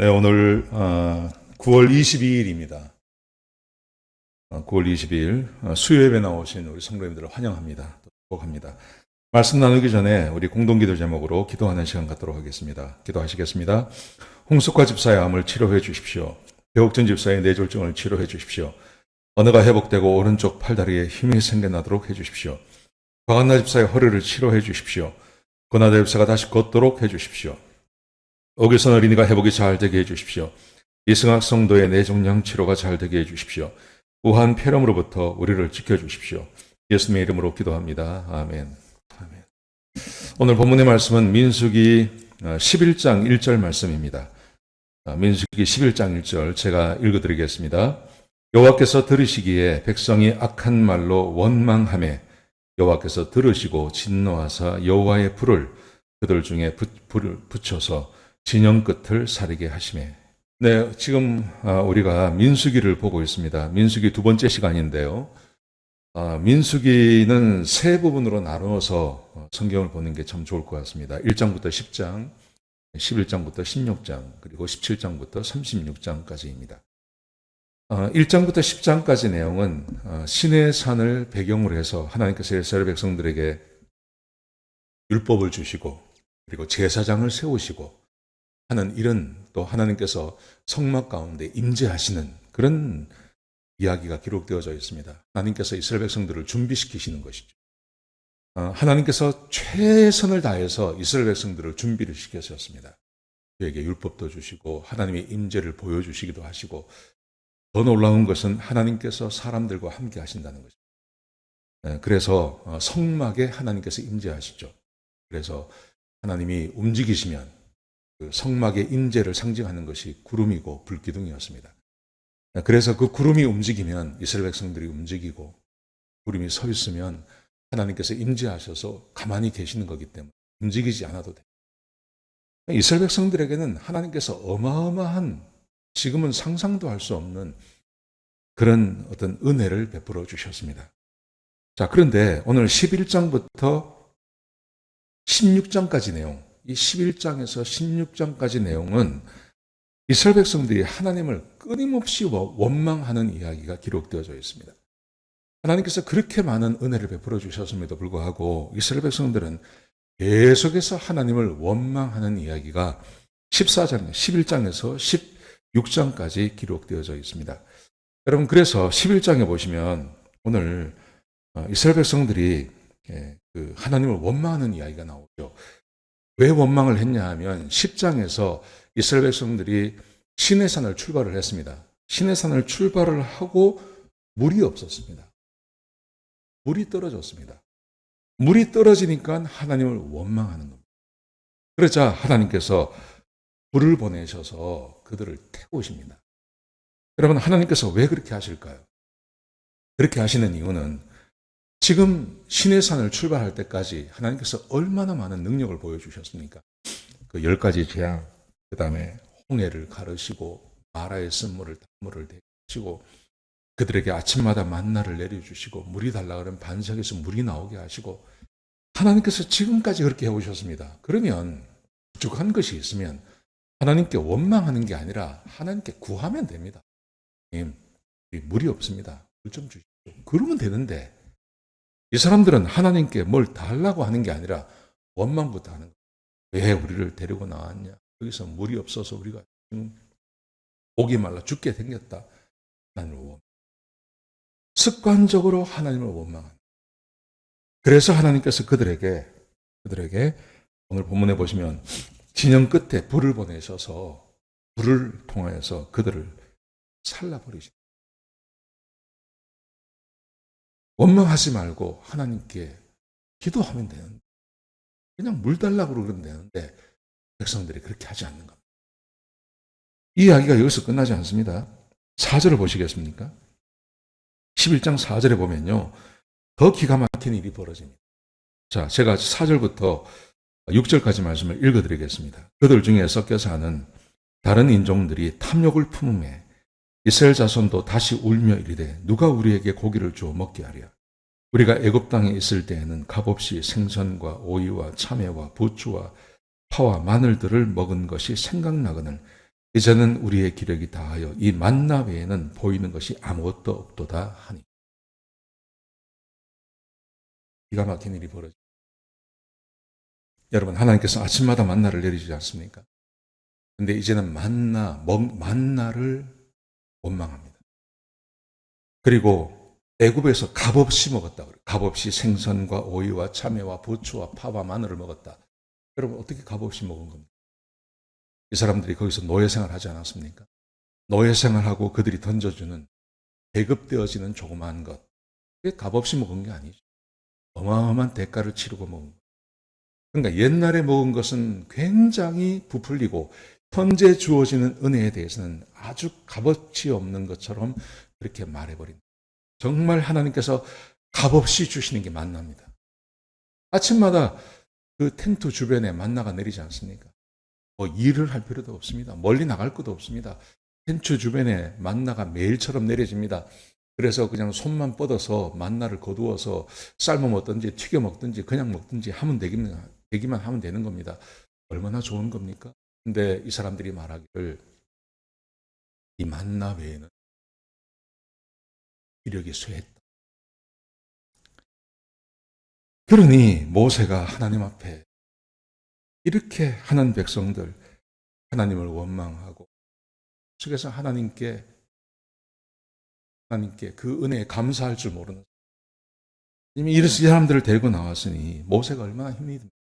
네, 오늘 9월 22일입니다. 9월 22일 수요예배 나오신 우리 성도님들을 환영합니다. 또 축복합니다. 말씀 나누기 전에 우리 공동기도 제목으로 기도하는 시간 갖도록 하겠습니다. 기도하시겠습니다. 홍숙과 집사의 암을 치료해 주십시오. 배옥전 집사의 뇌졸중을 치료해 주십시오. 언어가 회복되고 오른쪽 팔다리에 힘이 생겨나도록 해 주십시오. 박한나 집사의 허리를 치료해 주십시오. 권하대 집사가 다시 걷도록 해 주십시오. 오길선 어린이가 회복이 잘 되게 해주십시오. 이승학 성도의 뇌종양 치료가 잘 되게 해주십시오. 우한 폐렴으로부터 우리를 지켜주십시오. 예수님의 이름으로 기도합니다. 아멘. 아멘. 오늘 본문의 말씀은 민수기 11장 1절 말씀입니다. 민수기 11장 1절 제가 읽어드리겠습니다. 여호와께서 들으시기에 백성이 악한 말로 원망하매 여호와께서 들으시고 진노하사 여호와의 불을 그들 중에 불을 붙여서 진영 끝을 사리게 하시매. 네, 지금 우리가 민수기를 보고 있습니다. 민수기 두 번째 시간인데요. 민수기는 세 부분으로 나누어서 성경을 보는 게 참 좋을 것 같습니다. 1장부터 10장, 11장부터 16장, 그리고 17장부터 36장까지입니다. 1장부터 10장까지 내용은 시내 산을 배경으로 해서 하나님께서 이스라엘 백성들에게 율법을 주시고 그리고 제사장을 세우시고 하는 이런 또 하나님께서 성막 가운데 임재하시는 그런 이야기가 기록되어져 있습니다. 하나님께서 이스라엘 백성들을 준비시키시는 것이죠. 하나님께서 최선을 다해서 이스라엘 백성들을 준비를 시켰었습니다. 그에게 율법도 주시고 하나님의 임재를 보여주시기도 하시고 더 놀라운 것은 하나님께서 사람들과 함께 하신다는 것입니다. 그래서 성막에 하나님께서 임재하시죠. 그래서 하나님이 움직이시면 그 성막의 임재를 상징하는 것이 구름이고 불기둥이었습니다. 그래서 그 구름이 움직이면 이스라엘 백성들이 움직이고 구름이 서 있으면 하나님께서 임재하셔서 가만히 계시는 거기 때문에 움직이지 않아도 됩니다. 이스라엘 백성들에게는 하나님께서 어마어마한 지금은 상상도 할 수 없는 그런 어떤 은혜를 베풀어 주셨습니다. 자, 그런데 오늘 11장부터 16장까지 내용, 이 11장에서 16장까지 내용은 이스라엘 백성들이 하나님을 끊임없이 원망하는 이야기가 기록되어져 있습니다. 하나님께서 그렇게 많은 은혜를 베풀어 주셨음에도 불구하고 이스라엘 백성들은 계속해서 하나님을 원망하는 이야기가 14장, 11장에서 16장까지 기록되어져 있습니다. 여러분, 그래서 11장에 보시면 오늘 이스라엘 백성들이 하나님을 원망하는 이야기가 나오죠. 왜 원망을 했냐 하면 10장에서 이스라엘 백성들이 시내산을 출발을 했습니다. 시내산을 출발을 하고 물이 없었습니다. 물이 떨어졌습니다. 물이 떨어지니까 하나님을 원망하는 겁니다. 그러자 하나님께서 불을 보내셔서 그들을 태우십니다. 여러분, 하나님께서 왜 그렇게 하실까요? 그렇게 하시는 이유는 지금 시내산을 출발할 때까지 하나님께서 얼마나 많은 능력을 보여주셨습니까? 그 10가지 재앙, 그 다음에 홍해를 가르시고 마라의 쓴물을 단물을 대시고 그들에게 아침마다 만나를 내려주시고 물이 달라 그러면 반석에서 물이 나오게 하시고 하나님께서 지금까지 그렇게 해오셨습니다. 그러면 부족한 것이 있으면 하나님께 원망하는 게 아니라 하나님께 구하면 됩니다. 하나님, 물이 없습니다. 물 좀 주십시오. 그러면 되는데 이 사람들은 하나님께 뭘 달라고 하는 게 아니라 원망부터 하는 거예요. 왜 우리를 데리고 나왔냐? 여기서 물이 없어서 우리가 지금 목이 말라 죽게 생겼다. 하나님을 원망. 습관적으로 하나님을 원망합니다. 그래서 하나님께서 그들에게 오늘 본문에 보시면 진영 끝에 불을 보내셔서 불을 통하여서 그들을 살라버리십니다. 원망하지 말고 하나님께 기도하면 되는데 그냥 물 달라고 그러면 되는데 백성들이 그렇게 하지 않는 겁니다. 이 이야기가 여기서 끝나지 않습니다. 4절을 보시겠습니까? 11장 4절에 보면요. 더 기가 막힌 일이 벌어집니다. 자, 제가 4절부터 6절까지 말씀을 읽어드리겠습니다. 그들 중에 섞여 사는 다른 인종들이 탐욕을 품음에 이스라엘 자손도 다시 울며 이르되 누가 우리에게 고기를 주어 먹게 하랴. 우리가 애굽 땅에 있을 때에는 값없이 생선과 오이와 참외와 부추와 파와 마늘들을 먹은 것이 생각나거늘 이제는 우리의 기력이 다하여 이 만나 외에는 보이는 것이 아무것도 없도다 하니. 기가 막힌 일이 벌어져. 여러분, 하나님께서 아침마다 만나를 내리지 않습니까? 근데 이제는 만나를 원망합니다. 그리고 애굽에서 값없이 먹었다. 값없이 생선과 오이와 참외와 부추와 파와 마늘을 먹었다. 여러분, 어떻게 값없이 먹은 겁니까? 이 사람들이 거기서 노예 생활하지 않았습니까? 노예 생활하고 그들이 던져주는 배급되어지는 조그마한 것. 그게 값없이 먹은 게 아니죠. 어마어마한 대가를 치르고 먹은 것. 그러니까 옛날에 먹은 것은 굉장히 부풀리고 현재 주어지는 은혜에 대해서는 아주 값어치 없는 것처럼 그렇게 말해버린. 정말 하나님께서 값없이 주시는 게 만나입니다. 아침마다 그 텐트 주변에 만나가 내리지 않습니까? 뭐 일을 할 필요도 없습니다. 멀리 나갈 것도 없습니다. 텐트 주변에 만나가 매일처럼 내려집니다. 그래서 그냥 손만 뻗어서 만나를 거두어서 삶아 먹든지 튀겨 먹든지 그냥 먹든지 하면 되기만 하면 되는 겁니다. 얼마나 좋은 겁니까? 근데 이 사람들이 말하기를 이 만나 외에는 이력이 쇠했다. 그러니 모세가 하나님 앞에 이렇게 하는 백성들 하나님을 원망하고 속에서 하나님께 그 은혜에 감사할 줄 모르는 이미 이 사람들을 데리고 나왔으니 모세가 얼마나 힘이 듭니까?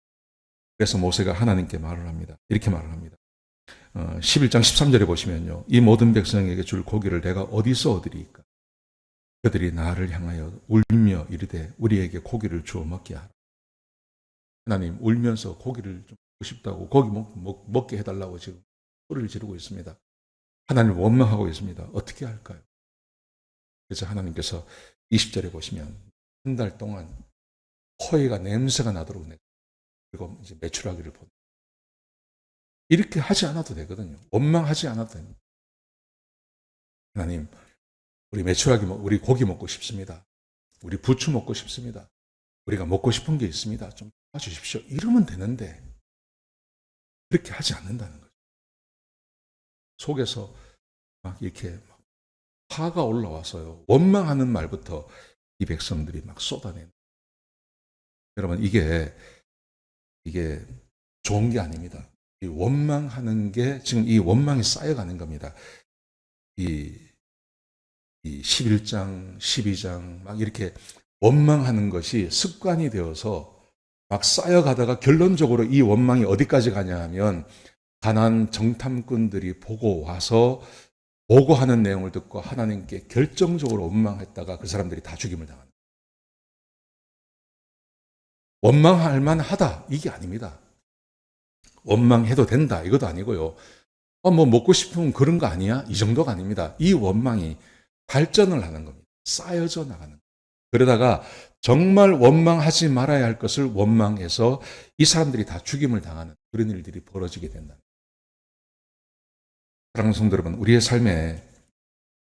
그래서 모세가 하나님께 말을 합니다. 이렇게 말을 합니다. 11장 13절에 보시면요. 이 모든 백성에게 줄 고기를 내가 어디서 얻으리까? 그들이 나를 향하여 울며 이르되 우리에게 고기를 주어 먹게 하라. 하나님 울면서 고기를 좀 먹고 싶다고 고기 먹게 해달라고 지금 소리를 지르고 있습니다. 하나님을 원망하고 있습니다. 어떻게 할까요? 그래서 하나님께서 20절에 보시면 한 달 동안 코에가 냄새가 나도록 그리고 이제 메추라기를 보내. 이렇게 하지 않아도 되거든요. 원망하지 않아도 됩니다. 하나님, 우리 고기 먹고 싶습니다. 우리 부추 먹고 싶습니다. 우리가 먹고 싶은 게 있습니다. 좀 도와주십시오. 이러면 되는데 그렇게 하지 않는다는 거죠. 속에서 막 이렇게 화가 올라와서요. 원망하는 말부터 이 백성들이 막 쏟아내는. 여러분, 이게 좋은 게 아닙니다. 이 원망하는 게 지금 이 원망이 쌓여가는 겁니다. 이 11장, 12장 막 이렇게 원망하는 것이 습관이 되어서 막 쌓여가다가 결론적으로 이 원망이 어디까지 가냐 하면 가나안 정탐꾼들이 보고 와서 보고하는 내용을 듣고 하나님께 결정적으로 원망했다가 그 사람들이 다 죽임을 당합니다. 원망할 만하다 이게 아닙니다. 원망해도 된다 이것도 아니고요. 뭐 먹고 싶으면 그런 거 아니야? 이 정도가 아닙니다. 이 원망이 발전을 하는 겁니다. 쌓여져 나가는 겁니다. 그러다가 정말 원망하지 말아야 할 것을 원망해서 이 사람들이 다 죽임을 당하는 그런 일들이 벌어지게 된다. 사랑하는 성도 여러분, 우리의 삶에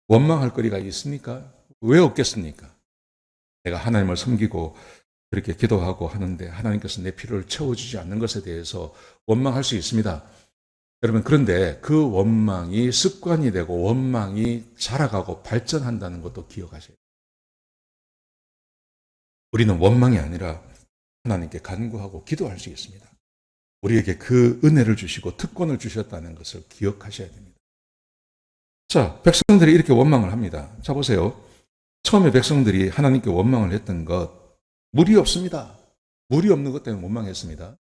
원망할 거리가 있습니까? 왜 없겠습니까? 내가 하나님을 섬기고 그렇게 기도하고 하는데 하나님께서 내 필요를 채워주지 않는 것에 대해서 원망할 수 있습니다. 여러분, 그런데 그 원망이 습관이 되고 원망이 자라가고 발전한다는 것도 기억하셔야 돼요. 우리는 원망이 아니라 하나님께 간구하고 기도할 수 있습니다. 우리에게 그 은혜를 주시고 특권을 주셨다는 것을 기억하셔야 됩니다. 자, 백성들이 이렇게 원망을 합니다. 자, 보세요. 처음에 백성들이 하나님께 원망을 했던 것, 물이 없습니다. 물이 없는 것 때문에 원망했습니다.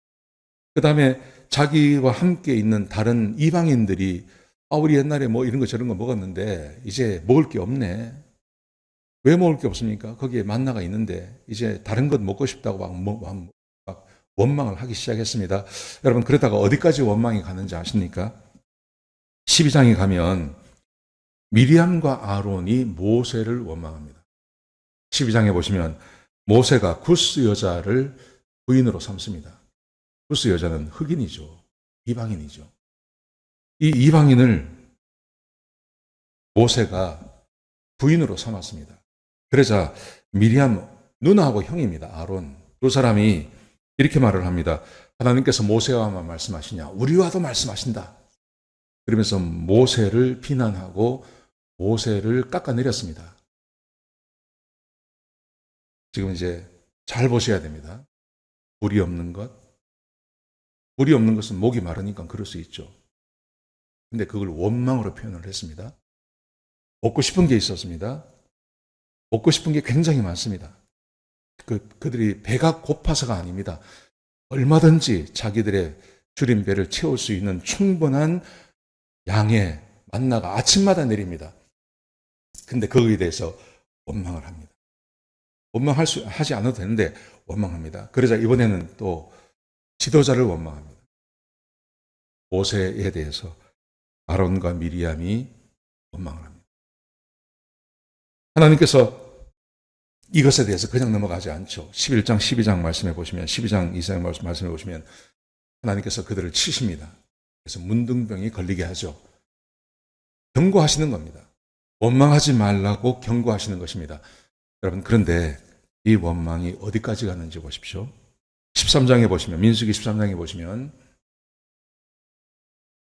그 다음에 자기와 함께 있는 다른 이방인들이 우리 옛날에 뭐 이런 거 저런 거 먹었는데 이제 먹을 게 없네. 왜 먹을 게 없습니까? 거기에 만나가 있는데 이제 다른 것 먹고 싶다고 막 원망을 하기 시작했습니다. 여러분, 그러다가 어디까지 원망이 가는지 아십니까? 12장에 가면 미리암과 아론이 모세를 원망합니다. 12장에 보시면 모세가 구스 여자를 부인으로 삼습니다. 구스 여자는 흑인이죠. 이방인이죠. 이 이방인을 모세가 부인으로 삼았습니다. 그러자 미리암 누나하고 형입니다. 아론. 두 사람이 이렇게 말을 합니다. 하나님께서 모세와만 말씀하시냐? 우리와도 말씀하신다. 그러면서 모세를 비난하고 모세를 깎아내렸습니다. 지금 이제 잘 보셔야 됩니다. 불이 없는 것. 불이 없는 것은 목이 마르니까 그럴 수 있죠. 근데 그걸 원망으로 표현을 했습니다. 먹고 싶은 게 있었습니다. 먹고 싶은 게 굉장히 많습니다. 그들이 배가 고파서가 아닙니다. 얼마든지 자기들의 줄인 배를 채울 수 있는 충분한 양의 만나가 아침마다 내립니다. 근데 거기에 대해서 원망을 합니다. 하지 않아도 되는데 원망합니다. 그러자 이번에는 또 지도자를 원망합니다. 모세에 대해서 아론과 미리암이 원망을 합니다. 하나님께서 이것에 대해서 그냥 넘어가지 않죠. 11장, 12장 말씀해 보시면, 12장 이상 말씀해 보시면 하나님께서 그들을 치십니다. 그래서 문둥병이 걸리게 하죠. 경고하시는 겁니다. 원망하지 말라고 경고하시는 것입니다. 여러분, 그런데 이 원망이 어디까지 가는지 보십시오. 13장에 보시면, 민수기 13장에 보시면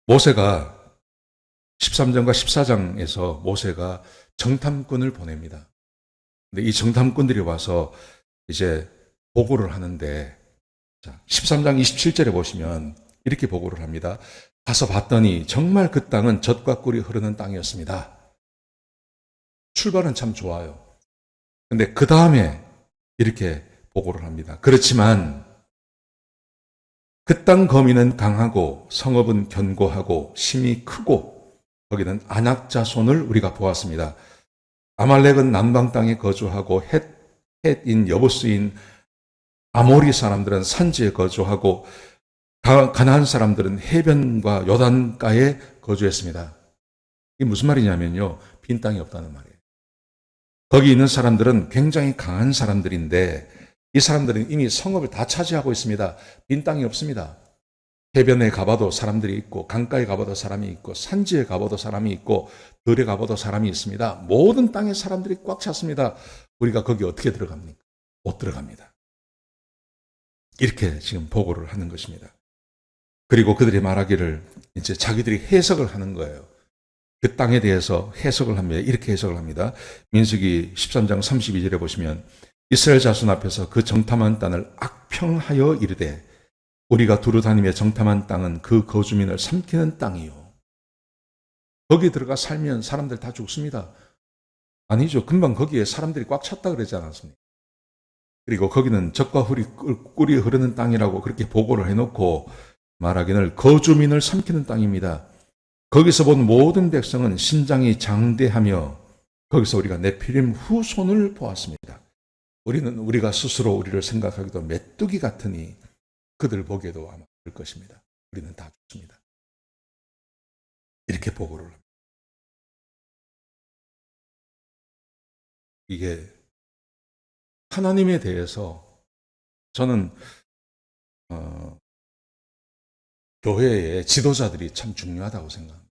모세가 13장과 14장에서 모세가 정탐꾼을 보냅니다. 근데 이 정탐꾼들이 와서 이제 보고를 하는데, 13장 27절에 보시면 이렇게 보고를 합니다. 가서 봤더니 정말 그 땅은 젖과 꿀이 흐르는 땅이었습니다. 출발은 참 좋아요. 근데 그 다음에 이렇게 보고를 합니다. 그렇지만 그 땅 거민은 강하고 성읍은 견고하고 심이 크고 거기는 아낙 자손을 우리가 보았습니다. 아말렉은 남방 땅에 거주하고 헷인 여부스인 아모리 사람들은 산지에 거주하고 가나안 사람들은 해변과 요단가에 거주했습니다. 이게 무슨 말이냐면요, 빈 땅이 없다는 말이에요. 거기 있는 사람들은 굉장히 강한 사람들인데 이 사람들은 이미 성읍을 다 차지하고 있습니다. 빈 땅이 없습니다. 해변에 가봐도 사람들이 있고, 강가에 가봐도 사람이 있고, 산지에 가봐도 사람이 있고, 들에 가봐도 사람이 있습니다. 모든 땅에 사람들이 꽉 찼습니다. 우리가 거기 어떻게 들어갑니까? 못 들어갑니다. 이렇게 지금 보고를 하는 것입니다. 그리고 그들이 말하기를 이제 자기들이 해석을 하는 거예요. 그 땅에 대해서 해석을 합니다. 이렇게 해석을 합니다. 민수기 13장 32절에 보시면 이스라엘 자손 앞에서 그 정탐한 땅을 악평하여 이르되 우리가 두루 다니며 정탐한 땅은 그 거주민을 삼키는 땅이요. 거기 들어가 살면 사람들 다 죽습니다. 아니죠. 금방 거기에 사람들이 꽉 찼다 그러지 않았습니까? 그리고 거기는 젖과 꿀이 흐르는 땅이라고 그렇게 보고를 해놓고 말하기를 거주민을 삼키는 땅입니다. 거기서 본 모든 백성은 신장이 장대하며 거기서 우리가 네피림 후손을 보았습니다. 우리가 스스로 우리를 생각하기도 메뚜기 같으니 그들 보기에도 아마 그럴 것입니다. 우리는 다 죽습니다. 이렇게 보고를 합니다. 이게 하나님에 대해서 저는 교회의 지도자들이 참 중요하다고 생각합니다.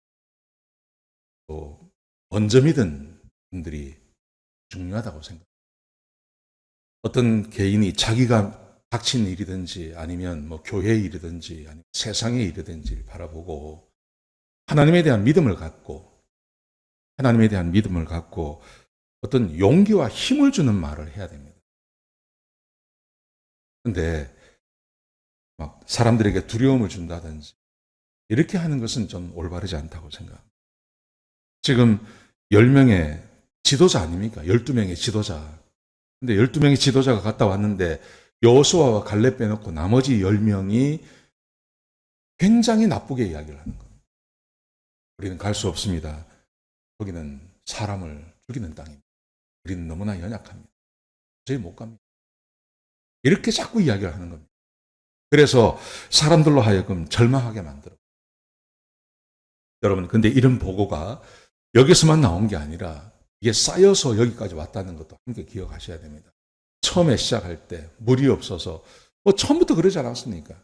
또 먼저 믿은 분들이 중요하다고 생각합니다. 어떤 개인이 자기가 닥친 일이든지 아니면 뭐 교회의 일이든지 아니면 세상의 일이든지 바라보고 하나님에 대한 믿음을 갖고 어떤 용기와 힘을 주는 말을 해야 됩니다. 그런데 막 사람들에게 두려움을 준다든지 이렇게 하는 것은 좀 올바르지 않다고 생각합니다. 지금 10명의 지도자 아닙니까? 12명의 지도자. 근데 12명의 지도자가 갔다 왔는데 여호수아와 갈렙 빼놓고 나머지 10명이 굉장히 나쁘게 이야기를 하는 겁니다. 우리는 갈 수 없습니다. 거기는 사람을 죽이는 땅입니다. 우리는 너무나 연약합니다. 저희 못 갑니다. 이렇게 자꾸 이야기를 하는 겁니다. 그래서 사람들로 하여금 절망하게 만들어. 여러분, 근데 이런 보고가 여기서만 나온 게 아니라 이게 쌓여서 여기까지 왔다는 것도 함께 기억하셔야 됩니다. 처음에 시작할 때 물이 없어서 처음부터 그러지 않았습니까?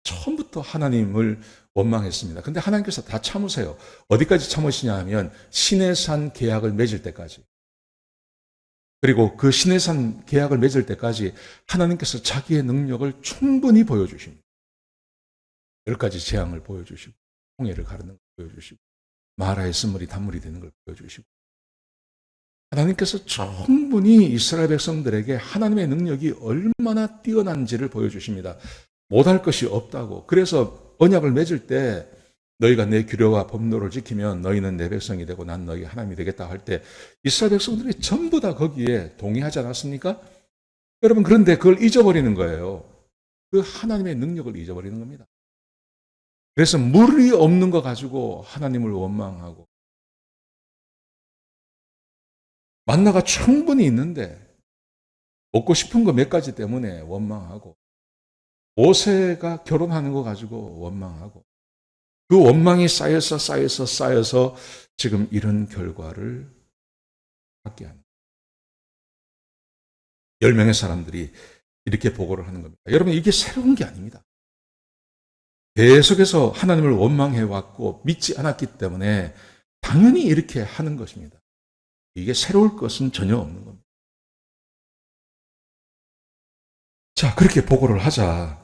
처음부터 하나님을 원망했습니다. 근데 하나님께서 다 참으세요. 어디까지 참으시냐 하면 시내산 계약을 맺을 때까지. 그리고 그 시내산 계약을 맺을 때까지 하나님께서 자기의 능력을 충분히 보여주십니다. 10가지 재앙을 보여주시고 홍해를 가르는 걸 보여주시고 마라의 쓴물이 단물이 되는 걸 보여주시고 하나님께서 충분히 이스라엘 백성들에게 하나님의 능력이 얼마나 뛰어난지를 보여주십니다. 못할 것이 없다고. 그래서 언약을 맺을 때 너희가 내 규례와 법도를 지키면 너희는 내 백성이 되고 난 너희 하나님이 되겠다 할 때 이스라엘 백성들이 전부 다 거기에 동의하지 않았습니까? 여러분 그런데 그걸 잊어버리는 거예요. 그 하나님의 능력을 잊어버리는 겁니다. 그래서 물이 없는 거 가지고 하나님을 원망하고 만나가 충분히 있는데 먹고 싶은 거 몇 가지 때문에 원망하고 모세가 결혼하는 거 가지고 원망하고 그 원망이 쌓여서 지금 이런 결과를 갖게 합니다. 10명의 사람들이 이렇게 보고를 하는 겁니다. 여러분 이게 새로운 게 아닙니다. 계속해서 하나님을 원망해왔고 믿지 않았기 때문에 당연히 이렇게 하는 것입니다. 이게 새로울 것은 전혀 없는 겁니다. 자, 그렇게 보고를 하자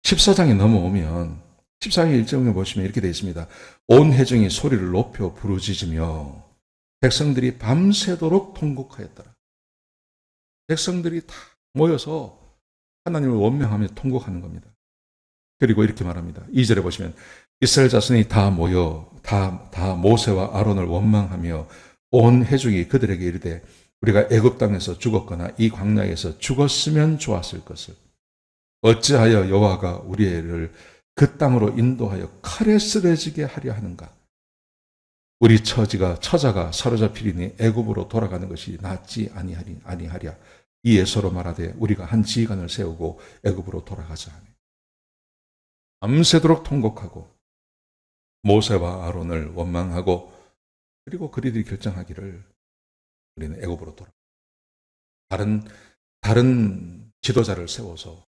14장에 넘어오면 14장 1절에 보시면 이렇게 되어 있습니다. 온 회중이 소리를 높여 부르짖으며 백성들이 밤새도록 통곡하였더라. 백성들이 다 모여서 하나님을 원망하며 통곡하는 겁니다. 그리고 이렇게 말합니다. 2절에 보시면 이스라엘 자손이 다 모여 다 모세와 아론을 원망하며 온 회중이 그들에게 이르되 우리가 애굽 땅에서 죽었거나 이 광야에서 죽었으면 좋았을 것을 어찌하여 여호와가 우리를 그 땅으로 인도하여 칼에 쓰러지게 하려 하는가? 우리 처자가 사로잡히리니 애굽으로 돌아가는 것이 낫지 아니하랴. 이에 서로 말하되 우리가 한 지휘관을 세우고 애굽으로 돌아가자 하며 밤새도록 통곡하고 모세와 아론을 원망하고 그리고 그들이 결정하기를 우리는 애굽으로 돌아가. 다른 지도자를 세워서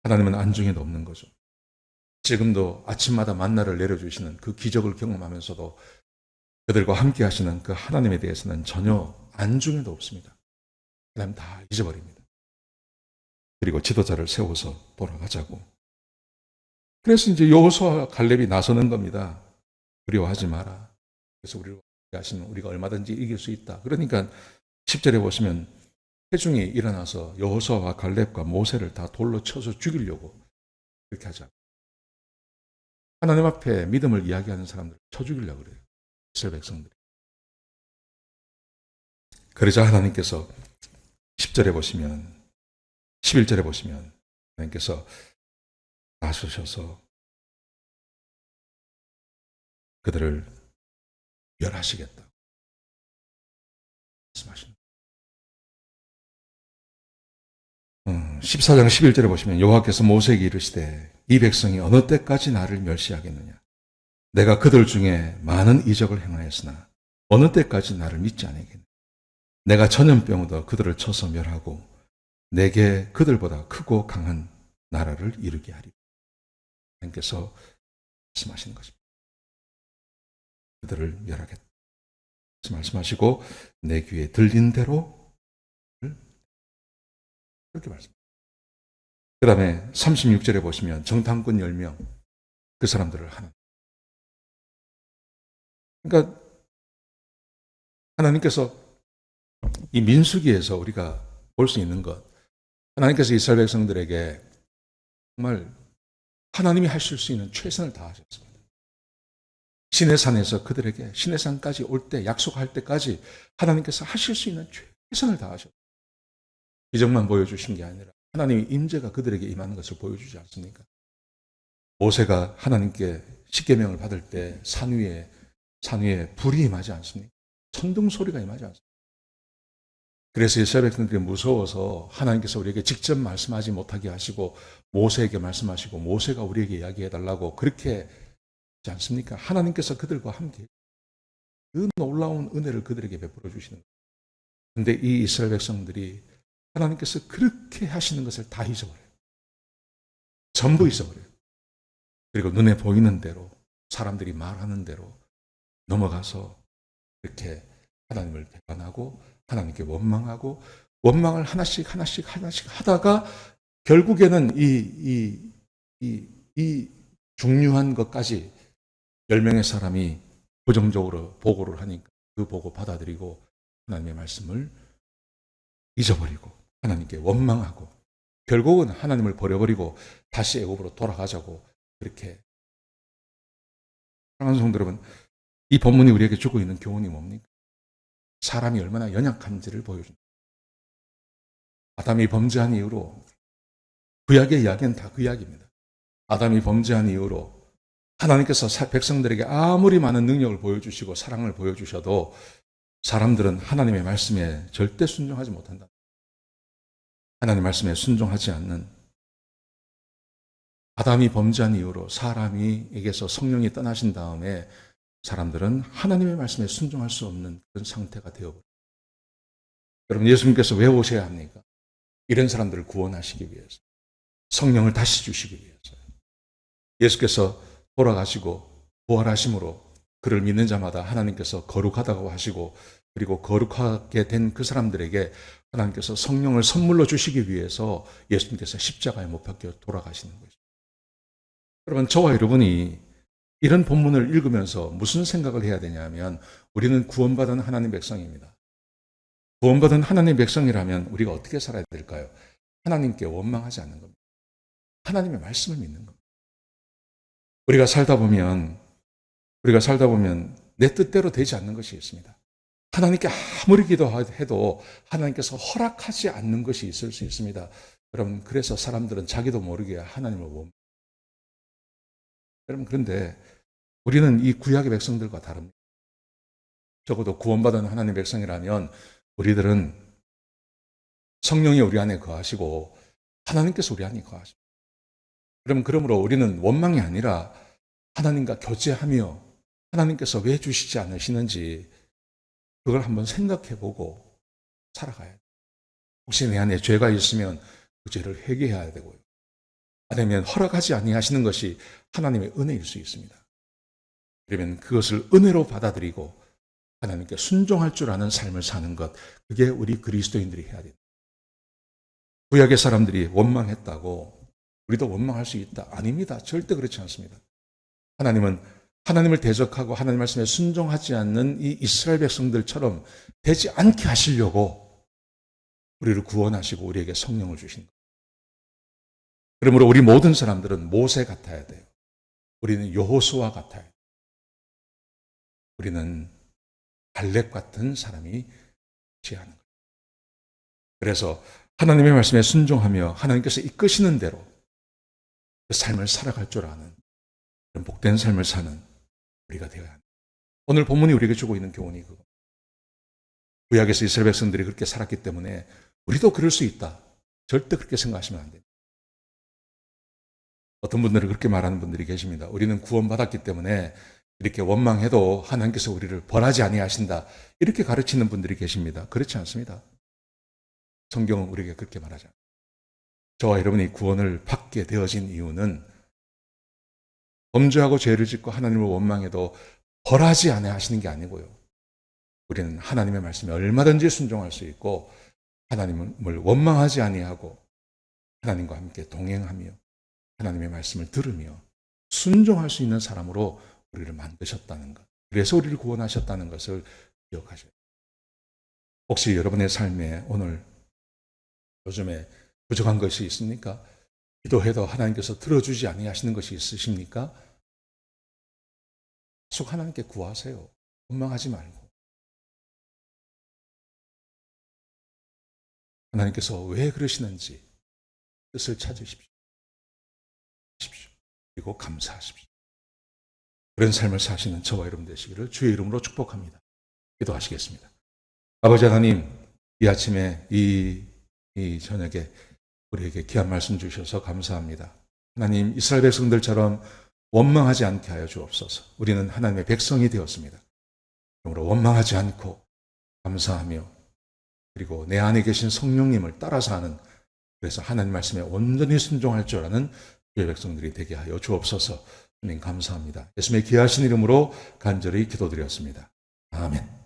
하나님은 안중에도 없는 거죠. 지금도 아침마다 만나를 내려주시는 그 기적을 경험하면서도 그들과 함께 하시는 그 하나님에 대해서는 전혀 안중에도 없습니다. 하나님 다 잊어버립니다. 그리고 지도자를 세워서 돌아가자고. 그래서 이제 여호수아와 갈렙이 나서는 겁니다. 두려워하지 마라. 그래서 우리를 하시면 우리가 얼마든지 이길 수 있다. 그러니까 10절에 보시면 회중이 일어나서 여호수아와 갈렙과 모세를 다 돌로 쳐서 죽이려고 그렇게 하자. 하나님 앞에 믿음을 이야기하는 사람들을 쳐 죽이려고 그래요. 이스라엘 백성들이. 그러자 하나님께서 10절에 보시면 11절에 보시면 하나님께서 나서셔서 그들을 멸하시겠다 말씀하십니다. 14장 11절에 보시면 여호와께서 모세에게 이르시되 이 백성이 어느 때까지 나를 멸시하겠느냐? 내가 그들 중에 많은 이적을 행하였으나 어느 때까지 나를 믿지 않겠느냐? 내가 전염병으로 그들을 쳐서 멸하고 내게 그들보다 크고 강한 나라를 이루게 하리. 하나님께서 말씀하시는 것입니다. 그들을 멸하겠다. 말씀하시고 내 귀에 들린 대로 그렇게 말씀합니다. 그 다음에 36절에 보시면 정탐꾼 10명 그 사람들을 하는. 그러니까 하나님께서 이 민수기에서 우리가 볼 수 있는 것, 하나님께서 이스라엘 백성들에게 정말 하나님이 하실 수 있는 최선을 다하셨습니다. 시내산에서 그들에게 시내산까지 올 때 약속할 때까지 하나님께서 하실 수 있는 최선을 다하셨습니다. 기적만 보여주신 게 아니라 하나님의 임재가 그들에게 임하는 것을 보여주지 않습니까? 모세가 하나님께 십계명을 받을 때 산 위에 불이 임하지 않습니까? 천둥 소리가 임하지 않습니까? 그래서 이스라엘 백성들이 무서워서 하나님께서 우리에게 직접 말씀하지 못하게 하시고 모세에게 말씀하시고 모세가 우리에게 이야기해 달라고 그렇게 하지 않습니까? 하나님께서 그들과 함께 그 놀라운 은혜를 그들에게 베풀어 주시는 거예요. 그런데 이 이스라엘 백성들이 하나님께서 그렇게 하시는 것을 다 잊어버려요. 전부 잊어버려요. 그리고 눈에 보이는 대로 사람들이 말하는 대로 넘어가서 이렇게 하나님을 배반하고 하나님께 원망하고 원망을 하나씩 하다가 결국에는 이 중요한 것까지 10명의 사람이 부정적으로 보고를 하니까 그 보고 받아들이고 하나님의 말씀을 잊어버리고 하나님께 원망하고 결국은 하나님을 버려버리고 다시 애굽으로 돌아가자고 그렇게. 사랑하는 성도 여러분, 이 본문이 우리에게 주고 있는 교훈이 뭡니까? 사람이 얼마나 연약한지를 보여준다. 아담이 범죄한 이후로, 구약의 이야기는 다 그 이야기입니다. 아담이 범죄한 이후로 하나님께서 백성들에게 아무리 많은 능력을 보여주시고 사랑을 보여주셔도 사람들은 하나님의 말씀에 절대 순종하지 못한다. 하나님 말씀에 순종하지 않는, 아담이 범죄한 이후로 사람에게서 성령이 떠나신 다음에 사람들은 하나님의 말씀에 순종할 수 없는 그런 상태가 되어버려요. 여러분, 예수님께서 왜 오셔야 합니까? 이런 사람들을 구원하시기 위해서, 성령을 다시 주시기 위해서요. 예수께서 돌아가시고 부활하심으로 그를 믿는 자마다 하나님께서 거룩하다고 하시고, 그리고 거룩하게 된 그 사람들에게 하나님께서 성령을 선물로 주시기 위해서 예수님께서 십자가에 못 박혀 돌아가시는 것입니다. 여러분, 저와 여러분이 이런 본문을 읽으면서 무슨 생각을 해야 되냐면, 우리는 구원받은 하나님 백성입니다. 구원받은 하나님 백성이라면 우리가 어떻게 살아야 될까요? 하나님께 원망하지 않는 겁니다. 하나님의 말씀을 믿는 겁니다. 우리가 살다 보면 내 뜻대로 되지 않는 것이 있습니다. 하나님께 아무리 기도해도 하나님께서 허락하지 않는 것이 있을 수 있습니다. 여러분, 그래서 사람들은 자기도 모르게 하나님을 원망합니다. 여러분, 그런데 우리는 이 구약의 백성들과 다릅니다. 적어도 구원받은 하나님의 백성이라면 우리들은 성령이 우리 안에 거하시고 하나님께서 우리 안에 거하십니다. 그러므로 우리는 원망이 아니라 하나님과 교제하며 하나님께서 왜 주시지 않으시는지 그걸 한번 생각해보고 살아가야 돼요. 혹시 내 안에 죄가 있으면 그 죄를 회개해야 되고요. 아니면 허락하지 아니하시는 것이 하나님의 은혜일 수 있습니다. 그러면 그것을 은혜로 받아들이고 하나님께 순종할 줄 아는 삶을 사는 것, 그게 우리 그리스도인들이 해야 됩니다. 구약의 사람들이 원망했다고 우리도 원망할 수 있다? 아닙니다. 절대 그렇지 않습니다. 하나님은 하나님을 대적하고 하나님 말씀에 순종하지 않는 이 이스라엘 백성들처럼 되지 않게 하시려고 우리를 구원하시고 우리에게 성령을 주신 거예요. 그러므로 우리 모든 사람들은 모세 같아야 돼요. 우리는 여호수아 같아야 돼요. 우리는 갈렙 같은 사람이 되어야 하는 거예요. 그래서 하나님의 말씀에 순종하며 하나님께서 이끄시는 대로 그 삶을 살아갈 줄 아는 그런 복된 삶을 사는 우리가 되어야 합니다. 오늘 본문이 우리에게 주고 있는 교훈이 그거. 구약에서 이스라엘 백성들이 그렇게 살았기 때문에 우리도 그럴 수 있다. 절대 그렇게 생각하시면 안 됩니다. 어떤 분들은 그렇게 말하는 분들이 계십니다. 우리는 구원받았기 때문에 이렇게 원망해도 하나님께서 우리를 벌하지 아니하신다. 이렇게 가르치는 분들이 계십니다. 그렇지 않습니다. 성경은 우리에게 그렇게 말하지 않습니다. 저와 여러분이 구원을 받게 되어진 이유는 범죄하고 죄를 짓고 하나님을 원망해도 벌하지 아니하시는 게 아니고요. 우리는 하나님의 말씀에 얼마든지 순종할 수 있고 하나님을 원망하지 아니하고 하나님과 함께 동행하며 하나님의 말씀을 들으며 순종할 수 있는 사람으로 우리를 만드셨다는 것. 그래서 우리를 구원하셨다는 것을 기억하셔야 돼요. 혹시 여러분의 삶에 오늘 요즘에 부족한 것이 있습니까? 기도해도 하나님께서 들어주지 아니하시는 것이 있으십니까? 계속 하나님께 구하세요. 원망하지 말고. 하나님께서 왜 그러시는지 뜻을 찾으십시오. 그리고 감사하십시오. 그런 삶을 사시는 저와 여러분 되시기를 주의 이름으로 축복합니다. 기도하시겠습니다. 아버지 하나님, 이 아침에 이 저녁에 우리에게 귀한 말씀 주셔서 감사합니다. 하나님, 이스라엘 백성들처럼 원망하지 않게 하여 주옵소서. 우리는 하나님의 백성이 되었습니다. 그러므로 원망하지 않고 감사하며 그리고 내 안에 계신 성령님을 따라서 하는, 그래서 하나님 말씀에 온전히 순종할 줄 아는 주의 백성들이 되게 하여 주옵소서. 주님 감사합니다. 예수님의 귀하신 이름으로 간절히 기도드렸습니다. 아멘.